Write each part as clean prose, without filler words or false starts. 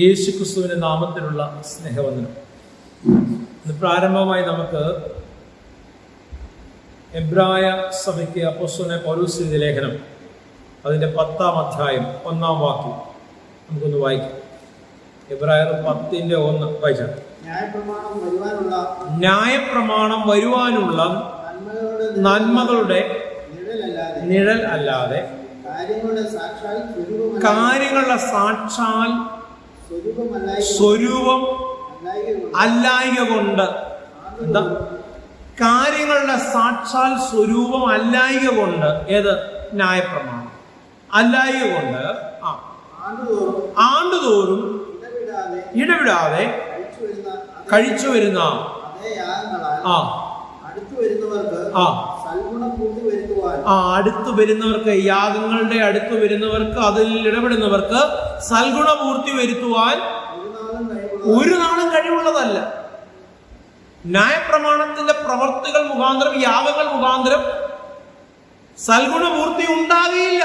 യേശുക്രിസ്തുവിന്റെ നാമത്തിലുള്ള സ്നേഹവന്ദനം. ഇന്ന് പ്രാരംഭമായി നമുക്ക് എബ്രായ സഭയ്ക്ക് അപ്പോസ്തലനായ പൗലോസ് എഴുതിയ ലേഖനം അതിൻ്റെ 10-ാം അധ്യായം 1-ാം വാക്യം നമുക്കൊന്ന് വായിക്കാം. എബ്രായർ 10:1 വായിച്ചാൽ, ന്യായപ്രമാണം വരുവാനുള്ള നന്മകളുടെ നിഴൽ അല്ലാതെ കാര്യങ്ങളുടെ സാക്ഷാൽ സ്വരൂപം അല്ലായിക കൊണ്ട്, എന്താ കാര്യങ്ങളുടെ സാക്ഷാൽ സ്വരൂപം അല്ലായിക കൊണ്ട്, ഏത് ന്യായപ്രമാണം അല്ലായിക കൊണ്ട് ആണ്ടുതോറും ഇടവിടാതെ കഴിച്ചു വരുന്ന അടുത്തു വരുന്നവർക്ക്, യാഗങ്ങളുടെ അടുത്ത് വരുന്നവർക്ക്, അതിൽ ഇടപെടുന്നവർക്ക് സൽഗുണപൂർത്തി വരുത്തുവാൻ ഒരു നാളും കഴിവുള്ളതല്ല. ന്യായപ്രമാണത്തിന്റെ പ്രവർത്തികൾ മുഖാന്തരം, യാഗങ്ങൾ മുഖാന്തരം സൽഗുണപൂർത്തി ഉണ്ടാകുകയില്ല.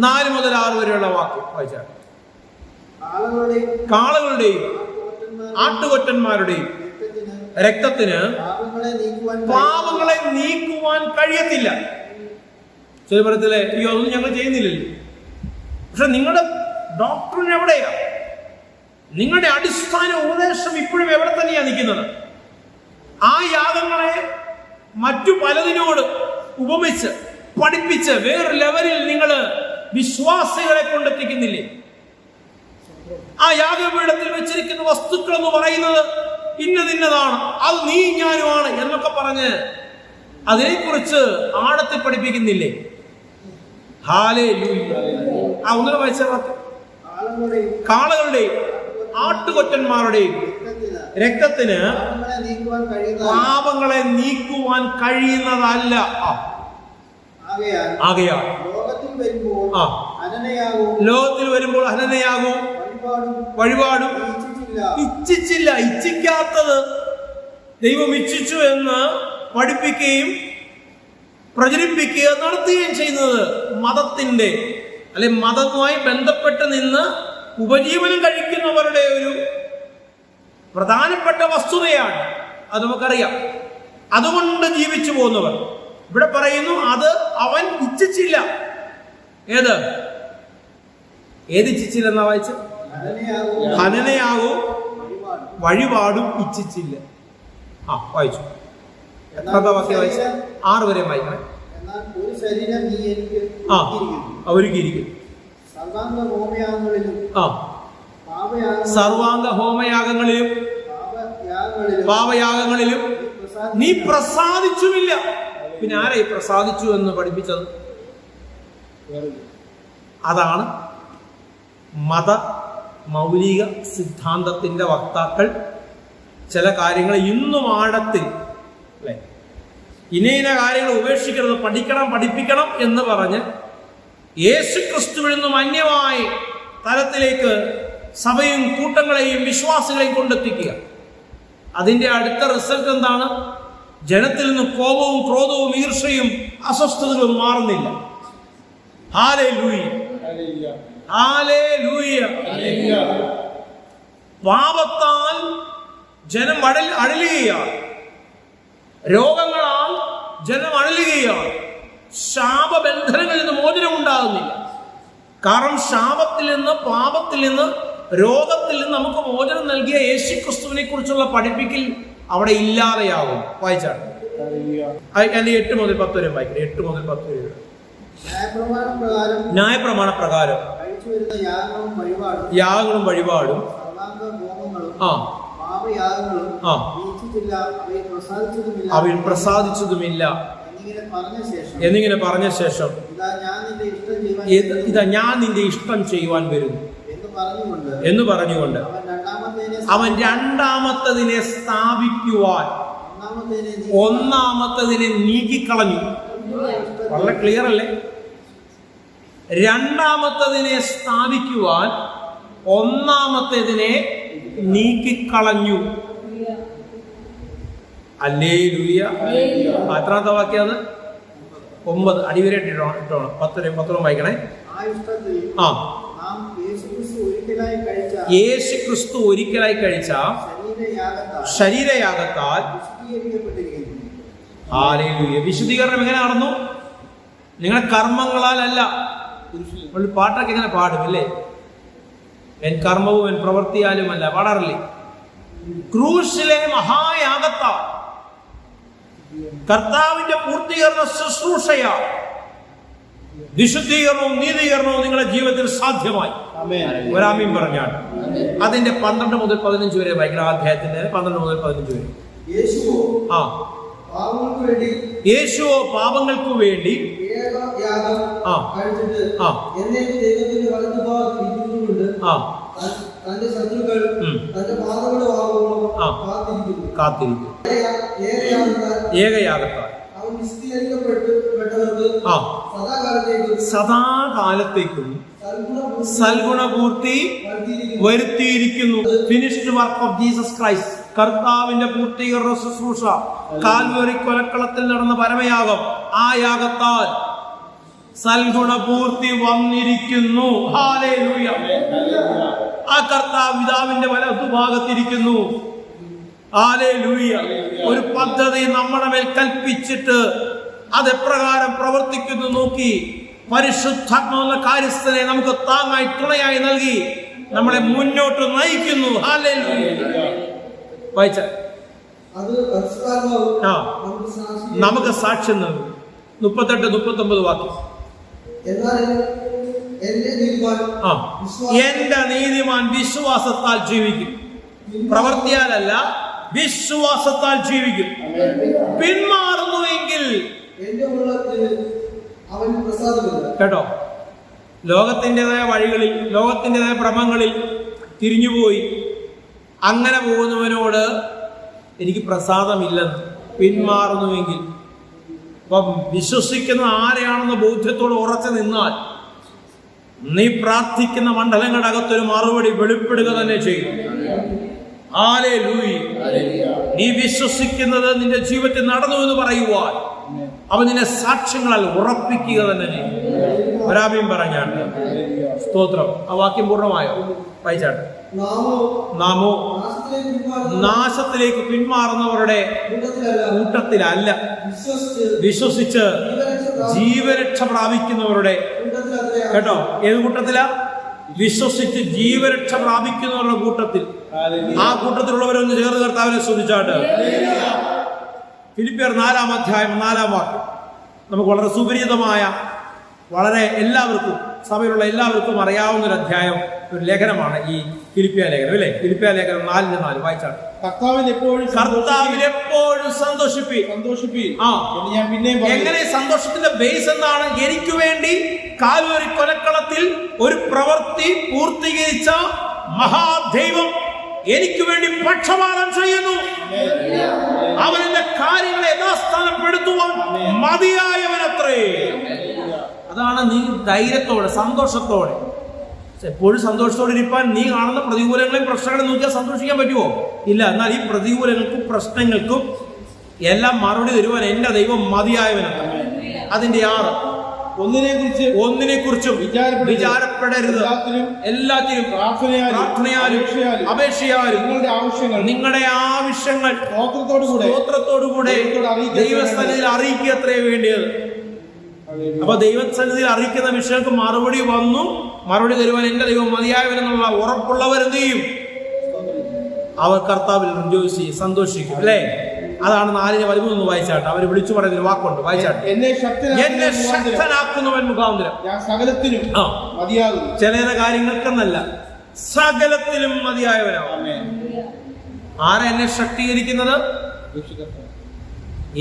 4 മുതൽ 6 വരെയുള്ള വാക്യം വായിച്ചാൽ, കാളകളുടെയും ആട്ടുകൊറ്റന്മാരുടെയും രക്തത്തിന് പാപങ്ങളെ നീക്കുവാൻ കഴിയത്തില്ല. ചില പറയത്തില്ലേ, അയ്യോ അതൊന്നും ഞങ്ങൾ ചെയ്യുന്നില്ലല്ലോ. പക്ഷെ നിങ്ങളുടെ ഡോക്ടറിന് എവിടെയാ? നിങ്ങളുടെ അടിസ്ഥാന ഉപദേശം ഇപ്പോഴും എവിടെ തന്നെയാ നിൽക്കുന്നത്? ആ യാഗങ്ങളെ മറ്റു പലതിനോട് ഉപമിച്ച് പഠിപ്പിച്ച് വേറെ ലെവലിൽ നിങ്ങൾ വിശ്വാസികളെ കൊണ്ടെത്തിക്കുന്നില്ലേ? ആ യാഗപീഠത്തിൽ വെച്ചിരിക്കുന്ന വസ്തുക്കൾ എന്ന് പറയുന്നത് ഇന്നതാണ്, അത് നീ ഞാനുമാണ് എന്നൊക്കെ പറഞ്ഞ് അതിനെക്കുറിച്ച് ആഴത്തിൽ പഠിപ്പിക്കുന്നില്ലേ? ഹല്ലേലൂയ. ആ ഒന്നുകൂടെ വായിച്ച വാക്യം, കാളകളുടെയും ആട്ടുകൊറ്റന്മാരുടെയും രക്തത്തിന് പാപങ്ങളെ നീക്കുവാൻ കഴിയുന്നതല്ല. ആകയാൽ ലോകത്തിൽ വരുമ്പോൾ ഹനനയാകും വഴിപാടും ഇച്ഛിച്ചില്ല. ഇച്ഛിക്കാത്തത് ദൈവം ഇച്ഛിച്ചു എന്ന് പഠിപ്പിക്കുകയും പ്രചരിപ്പിക്കുകയും നടത്തുകയും ചെയ്യുന്നത് മതത്തിന്റെ, അല്ലെ മതവുമായി ബന്ധപ്പെട്ട് നിന്ന് ഉപജീവനം കഴിക്കുന്നവരുടെ ഒരു പ്രധാനപ്പെട്ട വസ്തുതയാണ്. അത് നമുക്കറിയാം. അതുകൊണ്ട് ജീവിച്ചു പോകുന്നവർ ഇവിടെ പറയുന്നു, അത് അവൻ ഇച്ഛിച്ചില്ല. ഏത് ഇച്ഛിച്ചില്ലെന്നാ വായിച്ച? ഹനനയാകും വഴിപാടും ഇച്ഛിച്ചില്ല. വായിച്ചു. എത്രാമത്തെ വാക്യം വായിച്ച? 6 വരെ വായിക്കണേ. ഒരുക്കിയിരിക്കും സർവാംഗ ഹോമയാഗങ്ങളിലും പാപയാഗങ്ങളിലും നീ പ്രസാദിച്ചുമില്ല. പിന്നെ ആരായി പ്രസാദിച്ചു എന്ന് പഠിപ്പിച്ചത്? അതാണ് മത മൗലിക സിദ്ധാന്തത്തിന്റെ വക്താക്കൾ ചില കാര്യങ്ങൾ ഇന്നും ആഴത്തിൽ, അല്ലെ, ഇന്ന കാര്യങ്ങൾ ഉപേക്ഷിക്കരുത്, പഠിപ്പിക്കണം എന്ന് പറഞ്ഞ് യേശുക്രിസ്തുവിൽ നിന്നും അന്യമായ തലത്തിലേക്ക് സഭയും കൂട്ടങ്ങളെയും വിശ്വാസികളെയും കൊണ്ടെത്തിക്കുക. അതിന്റെ അടുത്ത റിസൾട്ട് എന്താണ്? ജനത്തിൽ നിന്ന് കോപവും ക്രോധവും ഈർഷ്യയും അസ്വസ്ഥതകളും മാറുന്നില്ല. Hallelujah, hallelujah. പാപത്താൽ ജനം അഴലുകയാണ്, രോഗങ്ങളാൽ ജനം അഴലുകയാണ്, ശാപബന്ധനങ്ങളിൽ നിന്ന് മോചനം ഉണ്ടാകുന്നില്ല. കാരണം ശാപത്തിൽ നിന്ന്, പാപത്തിൽ നിന്ന്, രോഗത്തിൽ നിന്ന് നമുക്ക് മോചനം നൽകിയ യേശുക്രിസ്തുവിനെ കുറിച്ചുള്ള പഠിപ്പിക്കൽ അവിടെ ഇല്ലാതെയാകും. വായിച്ചാണ് അതിന്റെ 8 മുതൽ 10 വരെ വായിക്കട്ടെ. 8 മുതൽ 10 വരെ. ന്യായപ്രമാണ പ്രകാരം യാഗങ്ങളും വഴിപാടും അവയിൽ പ്രസാദിച്ചതുമില്ല എന്നിങ്ങനെ പറഞ്ഞ ശേഷം ഇതാ ഞാൻ നിന്റെ ഇഷ്ടം ചെയ്യുവാൻ വരുന്നു എന്ന് പറഞ്ഞുകൊണ്ട് അവൻ രണ്ടാമത്തതിനെ സ്ഥാപിക്കുവാൻ ഒന്നാമത്തതിനെ നീക്കിക്കളഞ്ഞു. വളരെ ക്ലിയർ അല്ലേ? രണ്ടാമത്തതിനെ സ്ഥാപിക്കുവാൻ ഒന്നാമത്തേതിനെ നീക്കിക്കളഞ്ഞു. ഹല്ലേലൂയ. എത്രാമത്തെ വാക്യം? 9 അടിവരെ ഇട്ടോണം. 10 വായിക്കണേ. യേശു ക്രിസ്തു ഒരിക്കലായി കഴിച്ച ശരീരയാഗത്താൽ ഹല്ലേലൂയ. വിശുദ്ധീകരണം എങ്ങനെ നടന്നു? നിങ്ങളുടെ കർമ്മങ്ങളാലല്ല. പാട്ടൊക്കെ ഇങ്ങനെ പാടും അല്ലേ? എൻ കർമ്മവും എൻ പ്രവൃത്തിയാലുമല്ല, പാടാറില്ലേ? ക്രൂശിലെ മഹായാഗത്താൽ കർത്താവിന്റെ പൂർത്തീകരണ ശുശ്രൂഷയാ വിശുദ്ധീകരണവും നീതീകരണവും നിങ്ങളുടെ ജീവിതത്തിൽ സാധ്യമായി. ഒരാമീൻ പറഞ്ഞാണ്. അതിന്റെ 12 മുതൽ 15 വരെ വായിക്കണം. അധ്യായത്തിന്റെ 12 മുതൽ 15 വരെ. യേശുവോ പാപങ്ങൾക്ക് വേണ്ടി കാത്തിരിക്കും. ഏകയാഗത്താൽ സദാകാലത്തേക്കും സൽഗുണപൂർത്തി വരുത്തിയിരിക്കുന്നു. Finished work of Jesus Christ. കർത്താവിന്റെ പൂർത്തീകരണ ശുശ്രൂഷ കാൽവരി കൊലക്കളത്തിൽ നടന്ന പരമയാഗം. ആ യാഗത്താൽ സൽഗുണപൂർത്തി വന്നിരിക്കുന്നു. ഹല്ലേലൂയ. ആ കർത്താവ് പിതാവിന്റെ വലതുഭാഗത്തിരിക്കുന്നു. ഹല്ലേലൂയ. ഒരു പദ്ധതി നമ്മുടെ മേൽ കൽപ്പിച്ചിട്ട് അതെപ്രകാരം പ്രവർത്തിക്കുന്നു നോക്കി പരിശുദ്ധാത്മാവെന്ന കാര്യസ്ഥനെ നമുക്ക് താങ്ങായി തുണയായി നൽകി നമ്മളെ മുന്നോട്ട് നയിക്കുന്നു. ഹല്ലേലൂയ. വായിച്ച നമുക്ക് സാക്ഷ്യം നൽകും. 38-39 വാക്യം. എന്റെ നീതിമാൻ വിശ്വാസത്താൽ ജീവിക്കും. പ്രവൃത്തിയാലല്ല, വിശ്വാസത്താൽ ജീവിക്കും. പിന്മാറുന്നുവെങ്കിൽ കേട്ടോ, ലോകത്തിൻ്റെതായ വഴികളിൽ, ലോകത്തിൻ്റെതായ ഭ്രമങ്ങളിൽ തിരിഞ്ഞുപോയി അങ്ങനെ പോകുന്നവനോട് എനിക്ക് പ്രസാദമില്ലെന്ന് പിന്മാറുന്നുവെങ്കിൽ, അപ്പം വിശ്വസിക്കുന്ന ആരെയാണെന്ന ബോധ്യത്തോട് ഉറച്ചു നിന്നാൽ നീ പ്രാർത്ഥിക്കുന്ന മണ്ഡലങ്ങളുടെ അകത്തൊരു മറുപടി വെളിപ്പെടുക തന്നെ ചെയ്യും. ഹല്ലേലൂയ. നീ വിശ്വസിക്കുന്നത് നിന്റെ ജീവിതത്തിൽ നടന്നു എന്ന് പറയുവാൻ അവൻ നിന്നെ സാക്ഷ്യങ്ങളാൽ ഉറപ്പിക്കുക തന്നെ ചെയ്യും. ഒരാമീൻ പറഞ്ഞാണ്. സ്തോത്രം. ആ വാക്യം പൂർണ്ണമായോ? വായിച്ചാട്ടെ. നാമോ നാശത്തിലേക്ക് പിന്മാറുന്നവരുടെ കൂട്ടത്തിലല്ല, വിശ്വസിച്ച് ജീവരക്ഷ പ്രാപിക്കുന്നവരുടെ. കേട്ടോ, ഏത് കൂട്ടത്തിലാ? വിശ്വസിച്ച് ജീവരക്ഷ പ്രാപിക്കുന്നവരുടെ കൂട്ടത്തിൽ. ആ കൂട്ടത്തിലുള്ളവരൊന്ന് ചേർന്ന് കർത്താവിനെ സ്തുതിച്ചാട്ട്. ഫിലിപ്പിയർ 4-ാം അധ്യായം 4-ാം വാക്യം. നമുക്ക് വളരെ സുപരിചിതമായ, വളരെ എല്ലാവർക്കും, സഭയിലുള്ള എല്ലാവർക്കും അറിയാവുന്ന ഒരു അധ്യായം, ഒരു ലേഖനമാണ് ഈ ഫിലിപ്പിയ ലേഖനം അല്ലേ? ഫിലിപ്പിയ ലേഖനം 4:4 വായിച്ചാണ്. കർത്താവിൽ എപ്പോഴും സന്തോഷിപ്പി. ഞാൻ പിന്നെ എങ്ങനെ സന്തോഷത്തിന്റെ ബേസ് എന്താണ്? എനിക്ക് വേണ്ടി കാൽവരി കൊലക്കളത്തിൽ ഒരു പ്രവൃത്തി പൂർത്തീകരിച്ച മഹാദൈവം എനിക്ക് വേണ്ടി പക്ഷപാതം ചെയ്യുന്നു. അവന്റെ കാര്യങ്ങളെ യഥാസ്ഥാനപ്പെടുത്തുവാൻ മതിയായവനത്രേ. അതാണ് നീ ധൈര്യത്തോടെ, സന്തോഷത്തോടെ, എപ്പോഴും സന്തോഷത്തോടെ ഇരിപ്പാൻ നീ കാണുന്ന പ്രതികൂലങ്ങളെയും പ്രശ്നങ്ങളെയും നോക്കിയാൽ സന്തോഷിക്കാൻ പറ്റുമോ? ഇല്ല. എന്നാൽ ഈ പ്രതികൂലങ്ങൾക്കും പ്രശ്നങ്ങൾക്കും എല്ലാം മറുപടി തരുവാൻ എന്റെ ദൈവം മതിയായവനത്രേ. അതിന്റെ 6, ഒന്നിനെ കുറിച്ചും വിചാരപ്പെടരുത്. എല്ലാത്തിനും പ്രാർത്ഥനയാലും അപേക്ഷയാലും നിങ്ങളുടെ ആവശ്യങ്ങൾ സ്തോത്രത്തോടുകൂടെ ദൈവസന്നിധിയിൽ അറിയിക്കുക അത്രേ വേണ്ടിയത്. അപ്പൊ ദൈവസന്നിധിയിൽ അറിയിക്കുന്ന വിഷയങ്ങൾക്ക് മറുപടി വന്നു, മറുപടി തരുവാൻ എന്റെ ദൈവം മതിയായവനെന്നുള്ള ഉറപ്പുള്ളവരെന്ത് ചെയ്യും? അവർ കർത്താവിൽ സന്തോഷിക്കും. അല്ലേ? അതാണ് 4:13 വായിച്ചാട്ടെ. അവർ വിളിച്ചു പറയുന്നൊരു വാക്കുണ്ട്, വായിച്ചാട്ടെ. എന്നെ ശക്തനാക്കുന്നവൻ മുഖാന്തരം സകലത്തിനും മതിയാകുന്നു. ചില കാര്യങ്ങൾക്കെന്നല്ല, സകലത്തിലും മതിയായവനാണ്. ആരാ എന്നെ ശക്തീകരിക്കുന്നത്?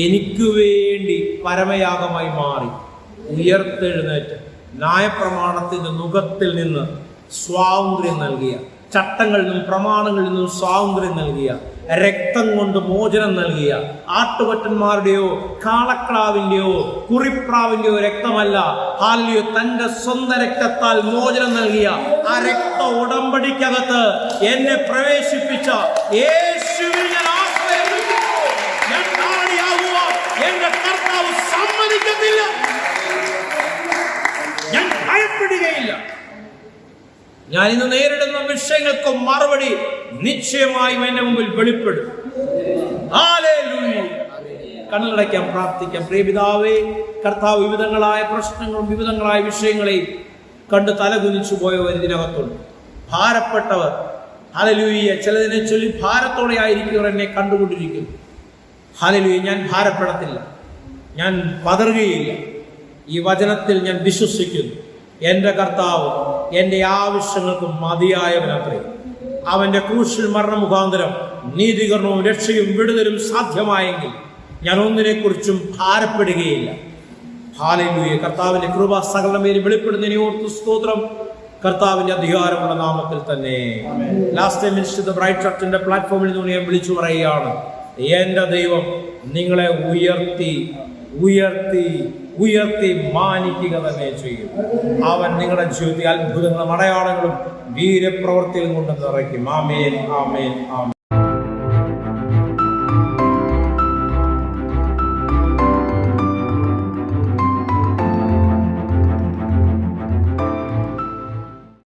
എനിക്ക് വേണ്ടി പരമയാഗമായി മാറി ഉയർത്തെഴുന്നേറ്റ് ന്യായപ്രമാണത്തിന്റെ നുകത്തിൽ നിന്ന് സ്വാതന്ത്ര്യം നൽകിയ, ചട്ടങ്ങളിൽ നിന്നും പ്രമാണങ്ങളിൽ നിന്നും സ്വാതന്ത്ര്യം നൽകിയ, രക്തം കൊണ്ട് മോചനം നൽകിയ, ആട്ടുകൊറ്റന്മാരുടെയോ കാളക്രാവിന്റെയോ കുറിപ്രാവിന്റെയോ രക്തമല്ല, ഹാലിയോ തന്റെ സ്വന്തം രക്തത്താൽ മോചനം നൽകിയ ആ രക്ത ഉടമ്പടിക്കകത്ത് എന്നെ പ്രവേശിപ്പിച്ച യേശുവിൽ ഞാൻ ആശ്രയിക്കുന്നു. ഞാൻ കാണിയാകുവാൻ എന്റെ കർത്താവ് സമ്മതിക്കത്തില്ല. ഞാൻ ഭയപ്പെടുകയില്ല. ഞാൻ ഇന്ന് നേരിടുന്ന വിഷയങ്ങൾക്ക് മറുപടി നിശ്ചയമായും എന്റെ മുമ്പിൽ വെളിപ്പെടും. ഹല്ലേലൂയ. കണ്ണടയ്ക്കാം, പ്രാർത്ഥിക്കാം. പ്രിയപിതാവേ, കർത്താവ് വിവിധങ്ങളായ പ്രശ്നങ്ങളും വിവിധങ്ങളായ വിഷയങ്ങളെയും കണ്ട് തലകുനിച്ചു പോയവർ ഇതിനകത്തുണ്ട്. ഭാരപ്പെട്ടവർ, ഹല്ലേലൂയ, ചിലതിനെ ചൊല്ലി ഭാരത്തോടെ ആയിരിക്കുന്നവർ എന്നെ കണ്ടുകൊണ്ടിരിക്കുന്നു. ഹല്ലേലൂയ, ഞാൻ ഭാരപ്പെടത്തില്ല, ഞാൻ പതറുകയില്ല. ഈ വചനത്തിൽ ഞാൻ വിശ്വസിക്കുന്നു. എൻ്റെ കർത്താവ് എൻ്റെ ആവശ്യങ്ങൾക്ക് മതിയായവനത്രേ. അവൻ്റെ ക്രൂശിൽ മരണമുഖാന്തരം നീതീകരണവും രക്ഷയും വിടുതലും സാധ്യമായെങ്കിൽ ഞാൻ ഒന്നിനെക്കുറിച്ചും ഭാരപ്പെടുകയില്ല. ഹല്ലേലൂയ. കർത്താവിന്റെ കൃപ സകലമേൽ വെളിപ്പെടുന്നതിനെ ഓർത്ത് സ്തോത്രം. കർത്താവിന്റെ അധികാരമുള്ള നാമത്തിൽ തന്നെ. ലാസ്റ്റ് ടൈം മിനിസ്റ്റർ ബ്രൈറ്റ് ചർച്ചിന്റെ പ്ലാറ്റ്ഫോമിൽ നിന്ന് ഞാൻ വിളിച്ചു പറയുകയാണ്, എന്റെ ദൈവം നിങ്ങളെ ഉയർത്തി ഉയർത്തി ഉയർത്തി മാനിക്കുക തന്നെ ചെയ്യും. അവൻ നിങ്ങളുടെ ജീവിതത്തിൽ അത്ഭുതങ്ങളും അടയാളങ്ങളും വീരപ്രവൃത്തികളും കൊണ്ട് നിറയ്ക്കും. ആമേൻ, ആമേൻ, ആമേൻ.